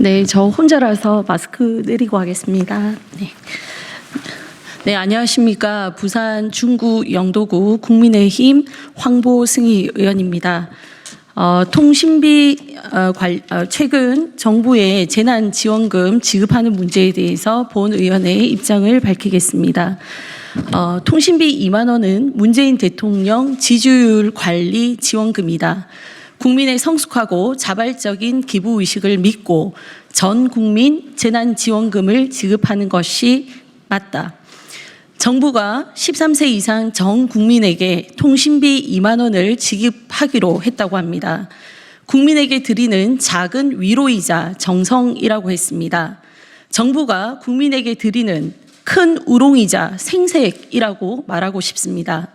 네, 저 혼자라서 마스크 내리고 하겠습니다. 네, 안녕하십니까. 부산 중구 영도구 국민의힘 황보승희 의원입니다. 통신비 최근 정부의 재난지원금 지급하는 문제에 대해서 본 의원의 입장을 밝히겠습니다. 통신비 2만 원은 문재인 대통령 지지율 관리 지원금이다. 국민의 성숙하고 자발적인 기부의식을 믿고 전 국민 재난지원금을 지급하는 것이 맞다. 정부가 13세 이상 전 국민에게 통신비 2만 원을 지급하기로 했다고 합니다. 국민에게 드리는 작은 위로이자 정성이라고 했습니다. 정부가 국민에게 드리는 큰 우롱이자 생색이라고 말하고 싶습니다.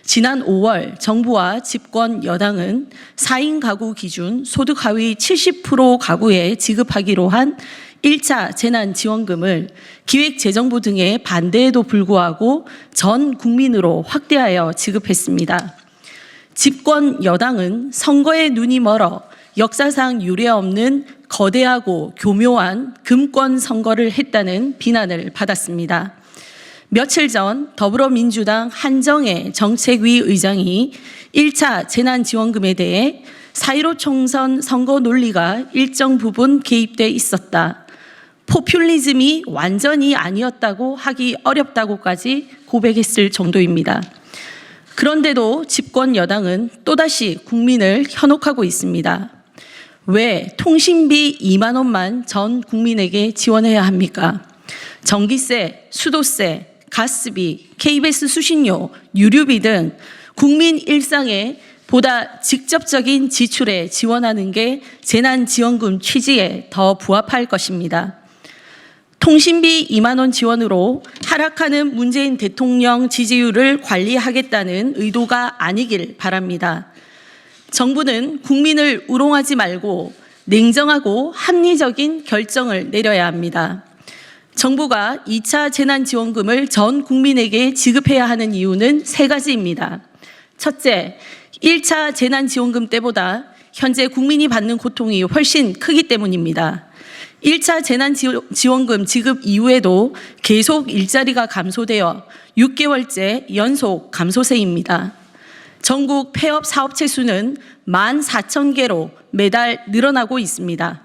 지난 5월 정부와 집권 여당은 4인 가구 기준 소득 하위 70% 가구에 지급하기로 한 1차 재난지원금을 기획재정부 등의 반대에도 불구하고 전 국민으로 확대하여 지급했습니다. 집권 여당은 선거에 눈이 멀어 역사상 유례없는 거대하고 교묘한 금권 선거를 했다는 비난을 받았습니다. 며칠 전 더불어민주당 한정혜 정책위 의장이 1차 재난지원금에 대해 4.15 총선 선거 논리가 일정 부분 개입돼 있었다. 포퓰리즘이 완전히 아니었다고 하기 어렵다고까지 고백했을 정도입니다. 그런데도 집권 여당은 또다시 국민을 현혹하고 있습니다. 왜 통신비 2만 원만 전 국민에게 지원해야 합니까? 전기세, 수도세, 가스비, KBS 수신료, 유류비 등 국민 일상에 보다 직접적인 지출에 지원하는 게 재난지원금 취지에 더 부합할 것입니다. 통신비 2만 원 지원으로 하락하는 문재인 대통령 지지율을 관리하겠다는 의도가 아니길 바랍니다. 정부는 국민을 우롱하지 말고 냉정하고 합리적인 결정을 내려야 합니다. 정부가 2차 재난지원금을 전 국민에게 지급해야 하는 이유는 3가지입니다. 첫째, 1차 재난지원금 때보다 현재 국민이 받는 고통이 훨씬 크기 때문입니다. 1차 재난지원금 지급 이후에도 계속 일자리가 감소되어 6개월째 연속 감소세입니다. 전국 폐업 사업체 수는 14,000개로 매달 늘어나고 있습니다.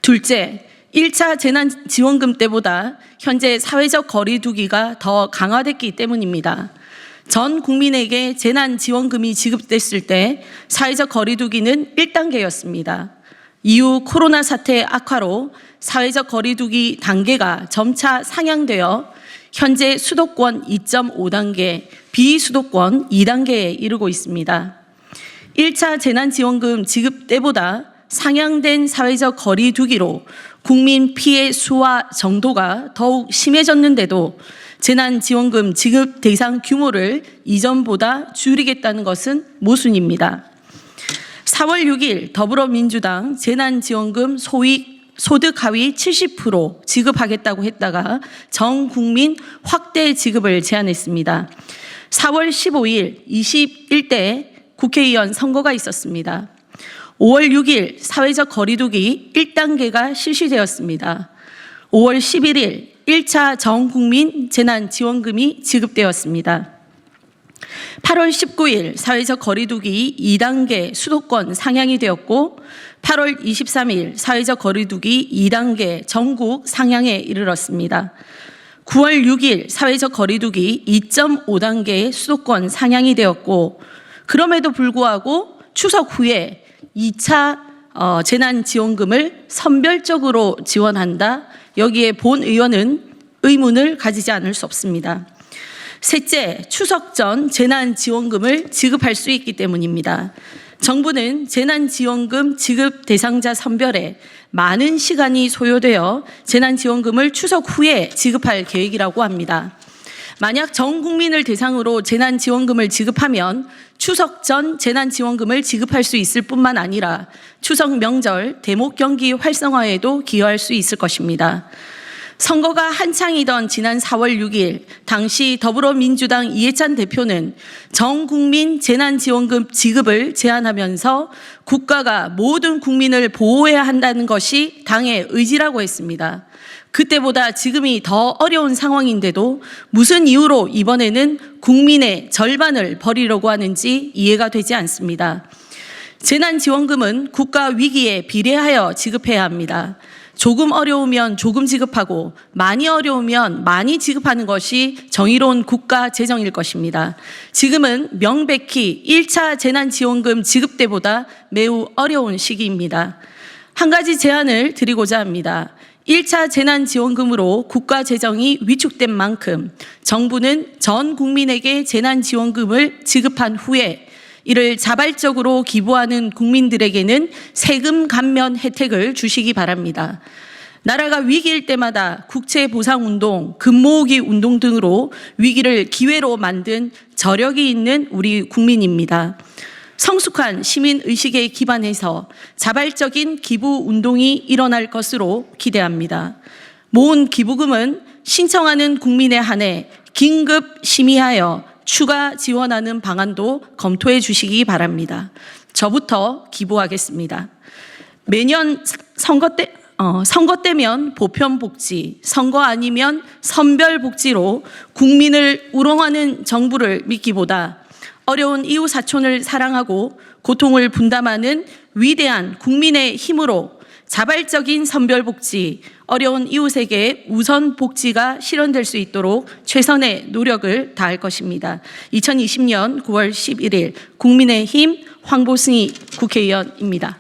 둘째, 1차 재난지원금 때보다 현재 사회적 거리두기가 더 강화됐기 때문입니다. 전 국민에게 재난지원금이 지급됐을 때 사회적 거리두기는 1단계였습니다. 이후 코로나 사태 악화로 사회적 거리두기 단계가 점차 상향되어 현재 수도권 2.5단계, 비수도권 2단계에 이르고 있습니다. 1차 재난지원금 지급 때보다 상향된 사회적 거리두기로 국민 피해 수와 정도가 더욱 심해졌는데도 재난지원금 지급 대상 규모를 이전보다 줄이겠다는 것은 모순입니다. 4월 6일 더불어민주당 재난지원금 소득 하위 70% 지급하겠다고 했다가 전 국민 확대 지급을 제안했습니다. 4월 15일 21대 국회의원 선거가 있었습니다. 5월 6일 사회적 거리두기 1단계가 실시되었습니다. 5월 11일 1차 전 국민 재난지원금이 지급되었습니다. 8월 19일 사회적 거리두기 2단계 수도권 상향이 되었고 8월 23일 사회적 거리두기 2단계 전국 상향에 이르렀습니다. 9월 6일 사회적 거리두기 2.5단계 수도권 상향이 되었고 그럼에도 불구하고 추석 후에 2차 재난지원금을 선별적으로 지원한다. 여기에 본 의원은 의문을 가지지 않을 수 없습니다. 셋째, 추석 전 재난지원금을 지급할 수 있기 때문입니다. 정부는 재난지원금 지급 대상자 선별에 많은 시간이 소요되어 재난지원금을 추석 후에 지급할 계획이라고 합니다. 만약 전 국민을 대상으로 재난지원금을 지급하면 추석 전 재난지원금을 지급할 수 있을 뿐만 아니라 추석 명절 대목 경기 활성화에도 기여할 수 있을 것입니다. 선거가 한창이던 지난 4월 6일 당시 더불어민주당 이해찬 대표는 전 국민 재난지원금 지급을 제안하면서 국가가 모든 국민을 보호해야 한다는 것이 당의 의지라고 했습니다. 그때보다 지금이 더 어려운 상황인데도 무슨 이유로 이번에는 국민의 절반을 버리려고 하는지 이해가 되지 않습니다. 재난지원금은 국가 위기에 비례하여 지급해야 합니다. 조금 어려우면 조금 지급하고 많이 어려우면 많이 지급하는 것이 정의로운 국가 재정일 것입니다. 지금은 명백히 1차 재난지원금 지급 때보다 매우 어려운 시기입니다. 한 가지 제안을 드리고자 합니다. 1차 재난지원금으로 국가 재정이 위축된 만큼 정부는 전 국민에게 재난지원금을 지급한 후에 이를 자발적으로 기부하는 국민들에게는 세금 감면 혜택을 주시기 바랍니다. 나라가 위기일 때마다 국채보상운동, 금모으기 운동 등으로 위기를 기회로 만든 저력이 있는 우리 국민입니다. 성숙한 시민의식에 기반해서 자발적인 기부운동이 일어날 것으로 기대합니다. 모은 기부금은 신청하는 국민에 한해 긴급 심의하여 추가 지원하는 방안도 검토해 주시기 바랍니다. 저부터 기부하겠습니다. 매년 선거 때면 보편복지, 선거 아니면 선별복지로 국민을 우롱하는 정부를 믿기보다 어려운 이웃 사촌을 사랑하고 고통을 분담하는 위대한 국민의 힘으로 자발적인 선별복지, 어려운 이웃에게 우선 복지가 실현될 수 있도록 최선의 노력을 다할 것입니다. 2020년 9월 11일 국민의힘 황보승희 국회의원입니다.